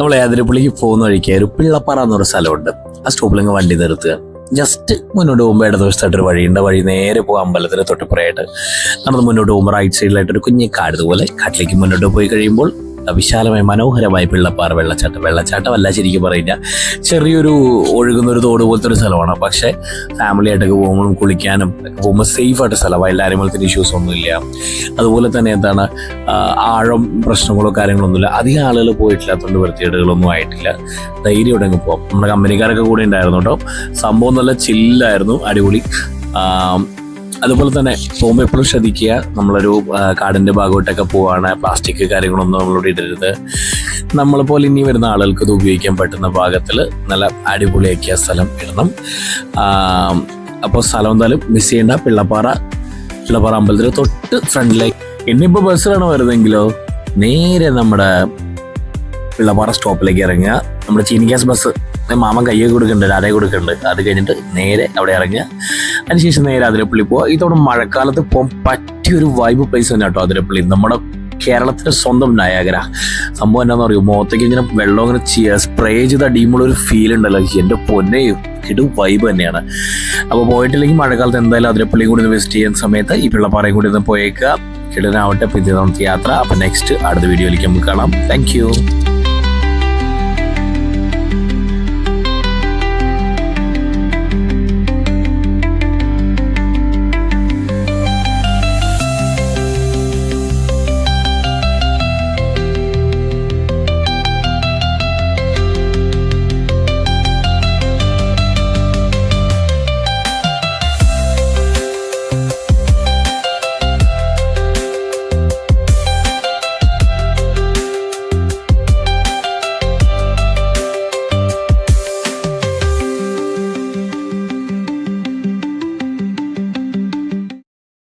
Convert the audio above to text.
നമ്മൾ അതിരപ്പള്ളിക്ക് പോകുന്ന വഴിക്ക് ഒരു പിള്ളപ്പാറ എന്നൊരു സ്ഥലമുണ്ട്. ആ സ്റ്റോപ്പിലങ്ങ് വണ്ടി നിർത്തുക. ജസ്റ്റ് മുന്നോട്ട് പോകുമ്പോൾ ഇടതുവശത്തായിട്ടൊരു വഴിയുണ്ട്. വഴി നേരെ പോകുക അമ്പലത്തിന് തൊട്ടിപ്പുറയായിട്ട്. നടന്ന് മുന്നോട്ട് പോകുമ്പോൾ റൈറ്റ് സൈഡിലായിട്ടൊരു കുഞ്ഞി കാട്. ഇതുപോലെ കാട്ടിലേക്ക് മുന്നോട്ട് പോയി കഴിയുമ്പോൾ വിശാലമായ മനോഹരമായ പിള്ളപ്പാറ വെള്ളച്ചാട്ടമല്ല ശരിക്കും പറയുക, ചെറിയൊരു ഒഴുകുന്നൊരു തോട് പോലത്തെ ഒരു സ്ഥലമാണ്. പക്ഷേ ഫാമിലി ആയിട്ടൊക്കെ പോകുമ്പോഴും കുളിക്കാനും ഒക്കെ പോകുമ്പോൾ സേഫായിട്ട് സ്ഥലം, വൈൽഡ് ആനിമൽസിന് ഇഷ്യൂസ് ഒന്നുമില്ല. അതുപോലെ തന്നെ എന്താണ് ആഴം പ്രശ്നങ്ങളോ കാര്യങ്ങളൊന്നുമില്ല. അധികം ആളുകൾ പോയിട്ടില്ലാത്തതുകൊണ്ട് വൃത്തികേടുകളൊന്നും ആയിട്ടില്ല. ധൈര്യം എവിടെയെങ്കിലും പോകാം. നമ്മുടെ കമ്പനിക്കാരൊക്കെ കൂടെ ഉണ്ടായിരുന്നു കേട്ടോ. സംഭവം നല്ല ചില്ലായിരുന്നു, അടിപൊളി. അതുപോലെ തന്നെ പോകുമ്പോൾ എപ്പോഴും ശ്രദ്ധിക്കുക, നമ്മളൊരു കാടിൻ്റെ ഭാഗമായിട്ടൊക്കെ പോവാണ്, പ്ലാസ്റ്റിക് കാര്യങ്ങളൊന്നും നമ്മളോട് ഇടരുത്. നമ്മളെപ്പോലെ ഇനി വരുന്ന ആളുകൾക്ക് ഇത് ഉപയോഗിക്കാൻ പറ്റുന്ന ഭാഗത്തിൽ നല്ല അടിപൊളിയാക്കിയ സ്ഥലം ഇടണം. അപ്പോൾ സ്ഥലം എന്തായാലും മിസ് ചെയ്യേണ്ട. പിള്ളപ്പാറ അമ്പലത്തിന് തൊട്ട് ഫ്രണ്ടിലേക്ക്. ഇനിയിപ്പോൾ ബസ്സിലാണ് വരുന്നതെങ്കിലോ നേരെ നമ്മുടെ പിള്ളപ്പാറ സ്റ്റോപ്പിലേക്ക് ഇറങ്ങുക. നമ്മുടെ ചീനി ഗ്യാസ് ബസ് മാമൻ കയ്യെ കൊടുക്കുന്നുണ്ട്, ആരെ കൊടുക്കുന്നുണ്ട്. അത് കഴിഞ്ഞിട്ട് നേരെ അവിടെ ഇറങ്ങുക. അതിനുശേഷം നേരെ അതിരപ്പള്ളി പോവുക. ഇതോടെ മഴക്കാലത്ത് പോകാൻ പറ്റിയൊരു വൈബ് പ്ലേസ് തന്നെ കേട്ടോ അതിരപ്പള്ളി. നമ്മുടെ കേരളത്തിൻ്റെ സ്വന്തം നയാഗര. സംഭവം എന്താണെന്ന് പറയുമോ, മുഖത്തേക്ക് ഇങ്ങനെ വെള്ളം ഇങ്ങനെ സ്പ്രേ ചെയ്ത് അടിയുമ്പോൾ ഒരു ഫീൽ ഉണ്ടല്ലോ, എൻ്റെ പൊന്നെ കിടു വൈബ് തന്നെയാണ്. അപ്പോൾ പോയിട്ടില്ലെങ്കിൽ മഴക്കാലത്ത് എന്തായാലും അതിരപ്പള്ളിയും കൂടി ഒന്ന് വിസിറ്റ് ചെയ്യുന്ന സമയത്ത് ഈ പിള്ളപ്പാറയും കൂടി ഒന്ന് പോയേക്കുക. കിടനാവട്ടെ പിന്നത്തെ യാത്ര. അപ്പോൾ നെക്സ്റ്റ് അടുത്ത വീഡിയോയിലേക്ക് നമുക്ക് കാണാം. താങ്ക്